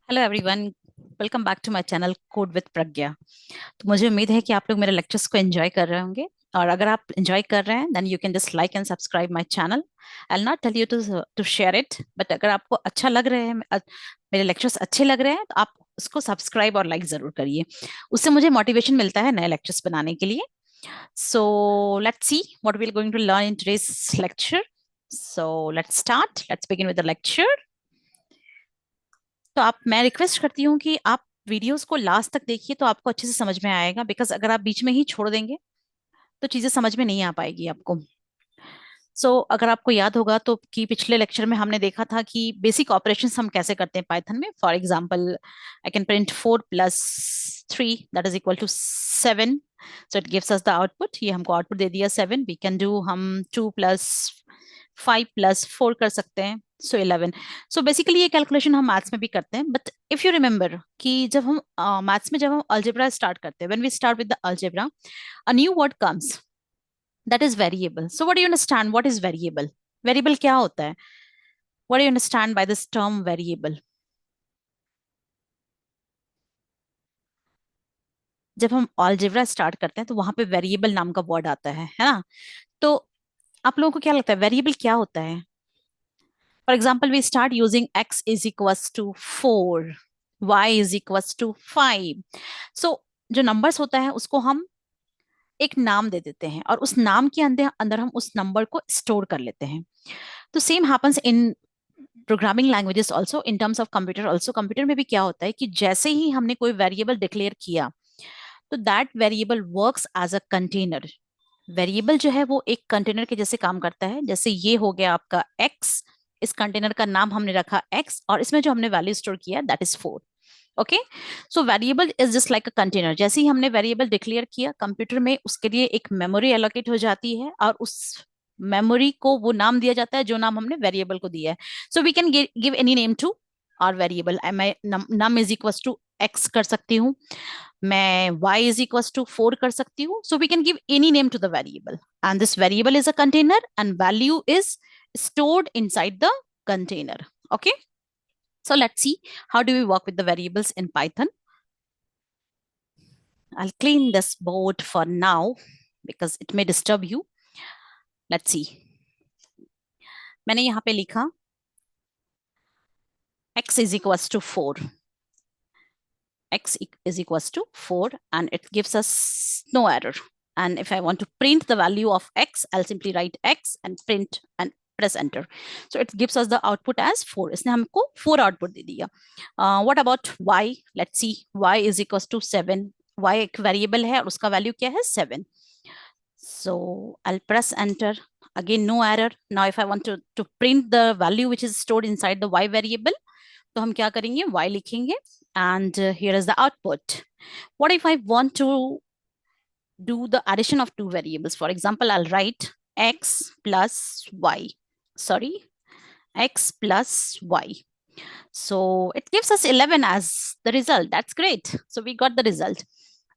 Hello everyone. Welcome back to my channel code with Pragya. तो मुझे उम्मीद है कि आप लोग मेरे लेक्चर्स को एंजॉय कर रहे होंगे। और अगर आप एंजॉय कर रहे हैं then you can just like and subscribe my channel. I will not tell you to share it, but अगर आपको अच्छा लग रहे हैं, मेरे लेक्चर्स अच्छे लग रहे हैं, तो आप उसको सब्सक्राइब और लाइक जरूर करिए। उससे मुझे मोटिवेशन मिलता है नए लेक्चर्स बनाने के लिए। So let's see what we are going to learn in today's lecture. So let's start, let's begin with the lecture. तो आप मैं रिक्वेस्ट करती हूँ कि आप वीडियोस को लास्ट तक देखिए, तो आपको अच्छे से समझ में आएगा। बिकॉज अगर आप बीच में ही छोड़ देंगे तो चीजें समझ में नहीं आ पाएगी आपको। अगर आपको याद होगा तो कि पिछले लेक्चर में हमने देखा था कि बेसिक ऑपरेशंस हम कैसे करते हैं पाइथन में। For example, I can print 4 + 3 that is equal to 7। So it gives us the output. ये हमको आउटपुट दे दिया 7। वी कैन डू हम 2 + 5 + 4 कर सकते हैं, सो 11। सो बेसिकली ये कैलकुलेशन हम मैथ्स में भी करते हैं। बट इफ यू रिमेंबर कि जब हम मैथ्स में जब हम अलजेब्रा स्टार्ट करते हैं, when we start with the algebra, a new word comes, that is variable. So what do you understand? What is variable? Variable क्या होता है? What do you understand by this term variable? जब हम algebra start करते हैं तो वहां पे वेरिएबल नाम का वर्ड आता है ना? तो आप लोगों को क्या लगता है वेरिएबल क्या होता है? For example, we start using x is equals to 4, y is equals to 5। So जो नंबर्स होता है उसको हम एक नाम दे देते हैं, और उस नाम के अंदर अंदर हम उस नंबर को स्टोर कर लेते हैं। तो same happens in programming languages also, in terms of computer also. Computer में भी क्या होता है कि जैसे ही हमने कोई वेरिएबल डिक्लेयर किया, तो that variable works as a container. Variable जो है वो एक कंटेनर के जैसे काम करता है। जैसे ये हो गया आपका x, इस कंटेनर का नाम हमने रखा x, और इसमें जो हमने वैल्यू स्टोर किया that is 4। Okay, so variable is just like a container. जैसे ही हमने वेरिएबल डिक्लेयर किया, कंप्यूटर में उसके लिए एक मेमोरी एलोकेट हो जाती है, और उस मेमोरी को वो नाम दिया जाता है जो नाम हमने वेरिएबल को दिया है। So we can give any name to our variable. मैं num is equal to x कर सकती हूँ, मैं y इज इक्वल टू 4 कर सकती हूँ। So we can give any name to the variable, and this variable is a container and value is stored inside the container. Okay, so let's see how do we work with the variables in Python. I'll clean this board for now because it may disturb you. Let's see. मैंने यहाँ पे लिखा x is equals to 4. X is equals to 4 and it gives us no error. And if I want to print the value of x, I'll simply write x and print and press enter. So it gives us the output as 4. इसने हमको 4 output दे दिया. What about y? Let's see. Y is equals to 7. Y एक variable है और उसका value क्या है? 7. So I'll press enter. Again, no error. Now if I want to print the value which is stored inside the y variable, तो हम क्या करेंगे? Y लिखेंगे and here is the output. What if I want to do the addition of two variables? For example, I'll write x plus y. Sorry, x plus y. So it gives us 11 as the result. That's great. So we got the result.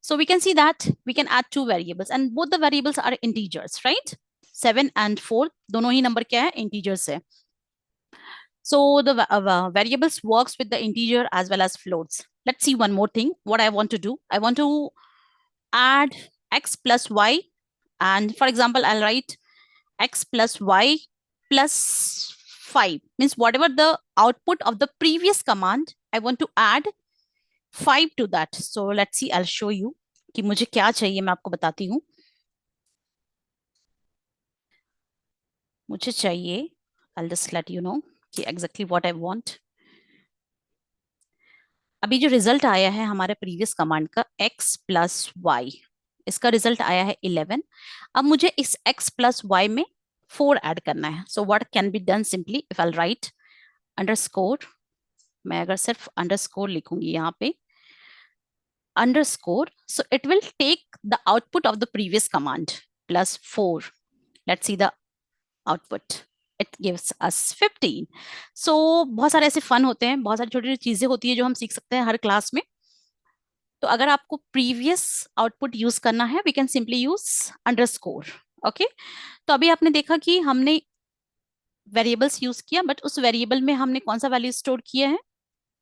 So we can see that we can add two variables and both the variables are integers, right? 7 and 4, दोनों ही number क्या है? Integers है. So the variables works with the integer as well as floats. Let's see one more thing. What I want to do, I want to add x plus y. And for example, I'll write x plus y plus 5. Means whatever the output of the previous command, I want to add 5 to that. So let's see, I'll show you कि मुझे क्या चाहिए, मैं आपको बताती हूँ। मुझे चाहिए, I'll just let you know कि exactly what I want. अभी जो रिजल्ट आया है हमारे प्रीवियस कमांड का x प्लस वाई, इसका रिजल्ट आया है 11। अब मुझे इस x प्लस वाई में 4 ऐड करना है। So what can be done? Simply if I write underscore, मैं अगर सिर्फ अंडरस्कोर लिखूंगी यहाँ पे underscore, so it will take the output of the previous command plus 4। Let's see the output, it gives us 15। So बहुत सारे ऐसे fun होते हैं, बहुत सारी छोटी छोटी चीजें होती है जो हम सीख सकते हैं हर क्लास में। तो अगर आपको प्रीवियस आउटपुट यूज करना है, we can simply use underscore. Okay, तो अभी आपने देखा कि हमने वेरिएबल्स यूज किया, बट उस वेरिएबल में हमने कौन सा वैल्यू स्टोर किया है?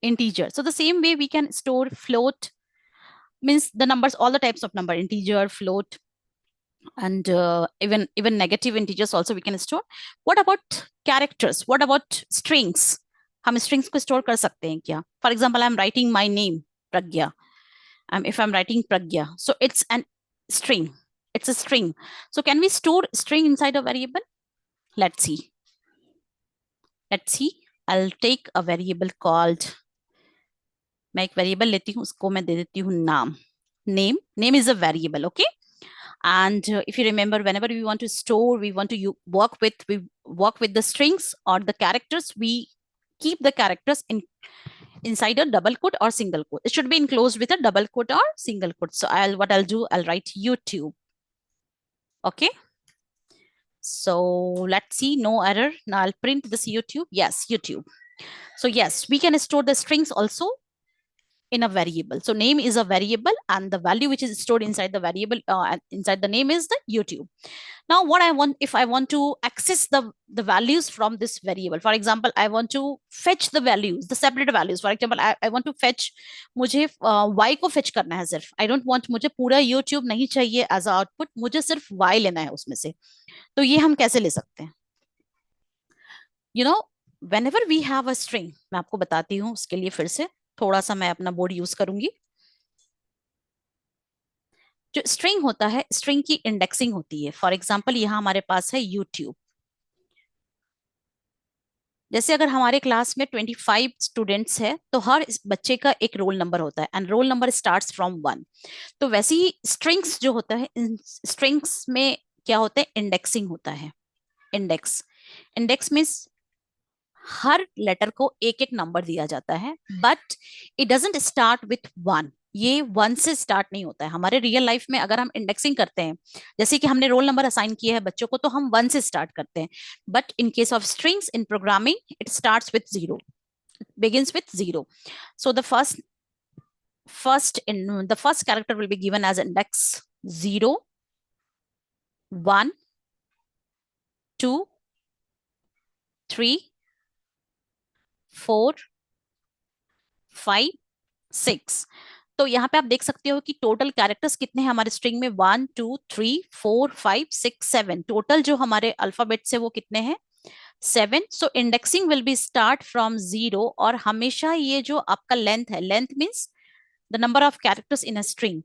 integer. So the same way we can store float, means the numbers, all the types of number, integer, float, and even negative integers also we can store. What about characters? What about strings? हम strings को store कर सकते हैं क्या? For example, I'm writing my name, Pragya. If I'm writing Pragya, so it's an string. It's a string. So can we store string inside a variable? Let's see. Let's see. I'll take a variable called, मैं एक variable लेती हूँ, उसको मैं दे देती हूँ नाम. Name is a variable, okay? And if you remember, whenever we want to store, we want to work with the strings or the characters, we keep the characters inside a double quote or single quote. It should be enclosed with a double quote or single quote. So what I'll do, I'll write YouTube. Okay. So let's see, no error. Now I'll print this YouTube. Yes, YouTube. So yes, we can store the strings also in a variable. So name is a variable, and the value which is stored inside the variable, inside the name, is the YouTube. Now what I want, if I want to access the values from this variable, for example, I want to fetch the values, the separate values. For example, I want to fetch, मुझे y को fetch करना है सिर्फ. I don't want, मुझे पूरा YouTube नहीं चाहिए as a output, मुझे सिर्फ y लेना है उसमें से. तो ये हम कैसे ले सकते हैं? You know, whenever we have a string, मैं आपको बताती हूँ उसके लिए. फिर से थोड़ा सा मैं अपना बोर्ड यूज करूंगी. जो स्ट्रिंग होता है, स्ट्रिंग की इंडेक्सिंग होती है. फॉर एग्जाम्पल, यहाँ हमारे पास है यूट्यूब. जैसे अगर हमारे क्लास में 25 स्टूडेंट्स है, तो हर बच्चे का एक रोल नंबर होता है, and roll number starts from 1. तो वैसे ही स्ट्रिंग्स जो होता है, स्ट्रिंग्स में क्या होता है, इंडेक्सिंग होता है. इंडेक्स मीन्स हर लेटर को एक एक नंबर दिया जाता है, but it doesn't start with 1. ये 1 से स्टार्ट नहीं होता है. हमारे रियल लाइफ में अगर हम इंडेक्सिंग करते हैं, जैसे कि हमने रोल नंबर असाइन किया है बच्चों को, तो हम 1 से स्टार्ट करते हैं. But in case of strings in programming, it starts with 0, begins with 0. So the first character will be given as index 0, 1, 2, 3, 4, 5, 6. तो यहाँ पे आप देख सकते हो कि टोटल कैरेक्टर्स कितने हैं हमारे स्ट्रिंग में. 1, 2, 3, 4, 5, 6, 7. टोटल जो हमारे अल्फाबेट्स है वो कितने हैं? 7. So indexing will be start from 0, और हमेशा ये जो आपका लेंथ है, length means the number of characters in a string,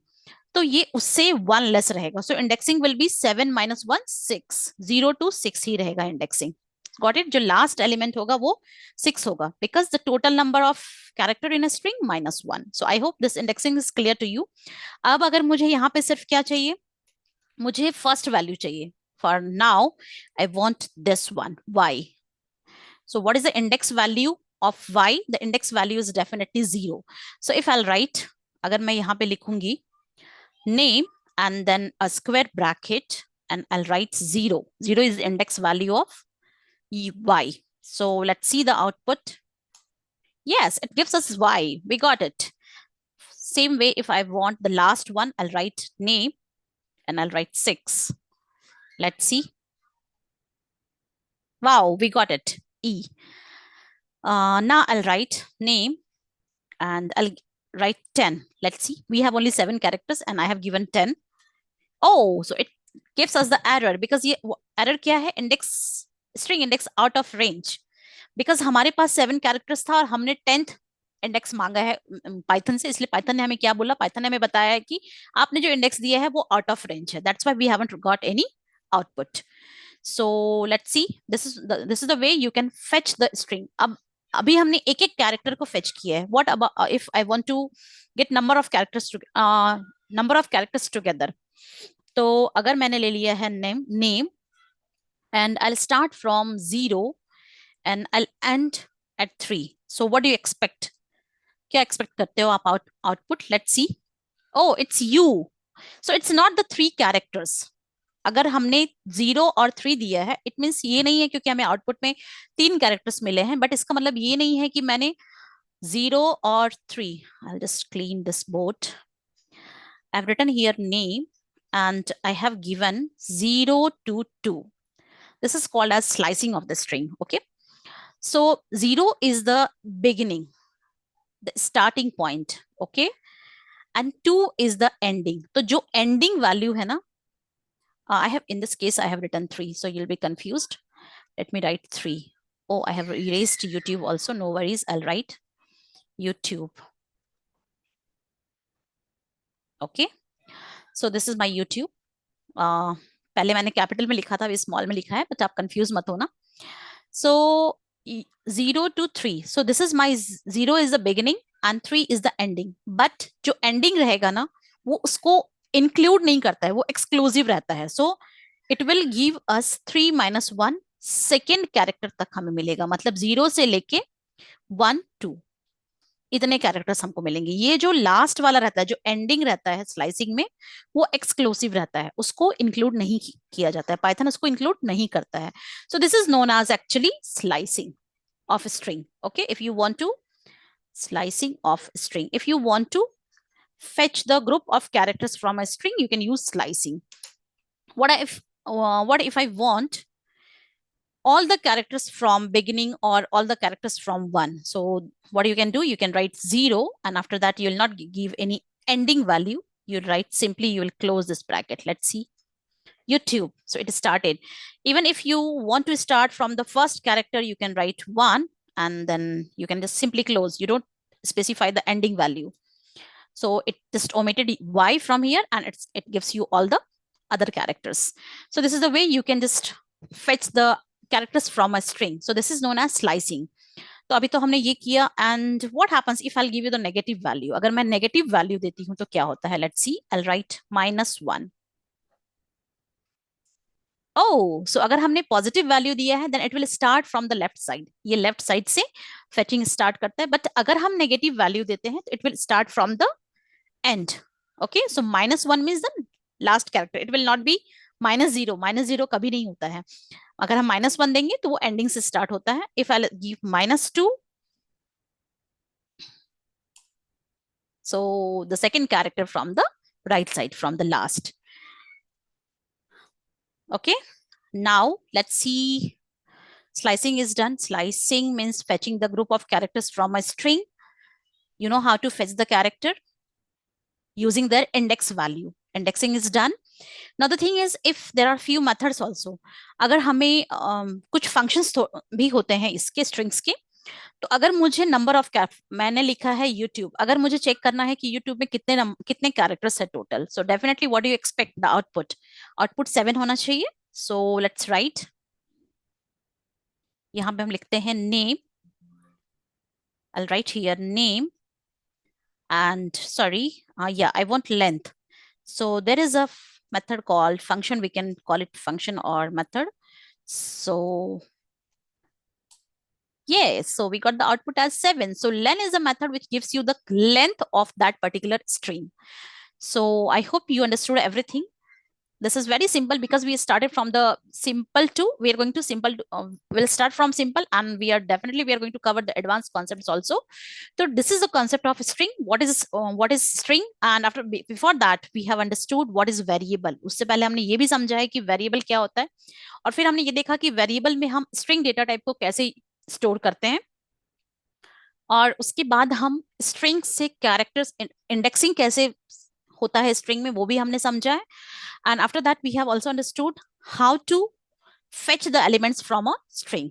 तो ये उससे 1 लेस रहेगा. So indexing will be 7 minus 1, 6. 0 to 6 ही रहेगा इंडेक्सिंग. Got it? जो लास्ट एलिमेंट होगा वो 6 होगा, because the total number of character in a string -1. So I hope this indexing is clear to you. अब अगर मुझे यहाँ पे सिर्फ क्या चाहिए, मुझे फर्स्ट वैल्यू चाहिए. For now I want this one, y. So what is the index value of y? The index value is definitely 0. So if I'll write, अगर मैं यहाँ पे लिखूंगी name and then a square bracket, and I'll write 0. 0 is the index value of y. So let's see the output. Yes, it gives us y. We got it. Same way, if I want the last one, I'll write name and I'll write 6. Let's see. Wow, we got it. E. Now I'll write name and I'll write 10. Let's see. We have only 7 characters and I have given 10. Oh, so it gives us the error, because ये error क्या है? Index, string index out of range. Because हमारे पास 7 characters था और हमने 10th index मांगा है Python से, इसलिए पाइथन ने हमें क्या बोला? पाइथन ने हमें बताया है कि आपने जो इंडेक्स दिया है वो आउट ऑफ रेंज है. That's why we haven't got any output. So let's see, this is the way you can fetch the string. अब अभी हमने एक एक कैरेक्टर को फेच किया है. What about if I want to get number of characters together? तो अगर मैंने ले लिया है name and I'll start from 0 and I'll end at 3. So what do you expect? क्या एक्सपेक्ट करते हो आप output? Let's see. Oh, it's you. So it's not the 3 characters. अगर हमने 0 और 3 दिया है, इट मीन्स ये नहीं है क्योंकि हमें आउटपुट में 3 कैरेक्टर्स मिले हैं, बट इसका मतलब ये नहीं है कि मैंने 0 और 3. I'll just clean this board. I've written here name and I have given 0 to 2. This is called as slicing of the string. Okay. So 0 is the beginning. the starting point, okay, and 2 is the ending. तो जो ending value है ना, I have, in this case I have written 3, so you'll be confused. Let me write 3. Oh, I have erased YouTube also, no worries, I'll write YouTube. Okay, so this is my YouTube. पहले मैंने capital में लिखा था, अभी small में लिखा है, but आप कंफ्यूज मत होना. So 0 to 3. So this is my 0 is the beginning and 3 is the ending. But जो ending रहेगा ना, वो उसको include नहीं करता है, वो exclusive रहता है. So it will give us 3 minus 1 second character तक हमें मिलेगा. मतलब 0 से लेके 1 2 इतने कैरेक्टर्स हमको मिलेंगे. ये जो लास्ट वाला रहता है, जो एंडिंग रहता है स्लाइसिंग में, वो एक्सक्लूसिव रहता है, उसको इंक्लूड नहीं किया जाता है. पाइथन उसको इंक्लूड नहीं करता है. So this is known as actually slicing of a string. Okay, if you want to slicing of string, if you want to fetch the group of characters from a string, you can use slicing. What if I want all the characters from beginning or all the characters from 1? So what you can do, you can write 0, and after that you will not give any ending value. You write simply, you will close this bracket. Let's see YouTube. So it started. Even if you want to start from the first character, you can write 1 and then you can just simply close. You don't specify the ending value. So it just omitted Y from here, and it gives you all the other characters. So this is the way you can just fetch the characters from a string. So this is known as slicing. तो अभी तो हमने ये किया. And what happens if I'll give you the negative value? अगर मैं negative value देती हूँ तो क्या होता है? Let's see. I'll write -1. so अगर हमने पॉजिटिव वैल्यू दिया है, then it will start from the left side. ये लेफ्ट साइड से फेचिंग स्टार्ट करता है. बट अगर हम नेगेटिव वैल्यू देते हैं तो it will start from the end. Okay, so -1 means the last character. It will not be -0. -0 कभी नहीं होता है. अगर हम -1 देंगे तो वो एंडिंग से स्टार्ट होता है. If I give -2, so the second character from the right side, from the last. Okay, now let's see. Slicing is done. Slicing means fetching the group of characters from a string. You know how to fetch the character using their index value. Indexing is done. Now the thing is, if there are few methods also, अगर हमें कुछ functions भी होते हैं इसके strings के, तो अगर मुझे नंबर ऑफ मैंने लिखा है YouTube, अगर मुझे चेक करना है कि YouTube में कितने कैरेक्टर्स है total, so definitely what do you expect the output 7 होना चाहिए. So let's write. यहाँ पे हम लिखते हैं name. I'll write here name, and sorry, yeah, I want length. So there is a method called function. We can call it function or method. So yes, so we got the output as 7. So len is a method which gives you the length of that particular string. So I hope you understood everything. This is very simple because we started from the simple to, we are going to simple, we'll start from simple, and we are going to cover the advanced concepts also. So this is the concept of string. What is string? And before that we have understood what is variable. उससे पहले हमने ये भी समझा है कि variable क्या होता है, और फिर हमने ये देखा कि variable में हम string data type को कैसे स्टोर करते हैं, और उसके बाद हम स्ट्रिंग से कैरेक्टर्स इंडेक्सिंग कैसे होता है स्ट्रिंग में, वो भी हमने समझा है. And after that we have also understood how to fetch the elements from a string.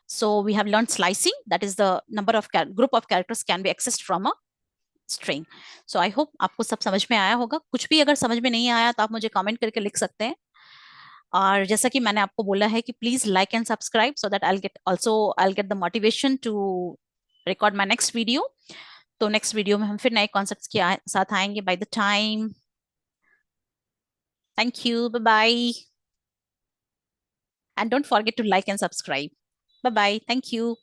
So we have learned slicing, that is the number of group of characters can be accessed from a string. So I hope आपको सब समझ में आया होगा. कुछ भी अगर समझ में नहीं आया तो आप मुझे कमेंट करके लिख सकते हैं. और जैसा कि मैंने आपको बोला है कि please like and subscribe, so that I'll get the motivation to record my next video. तो नेक्स्ट वीडियो में हम फिर नए कॉन्सेप्ट्स के साथ आएंगे. By the time, thank you, bye bye, and don't forget to like and subscribe. Bye bye, thank you.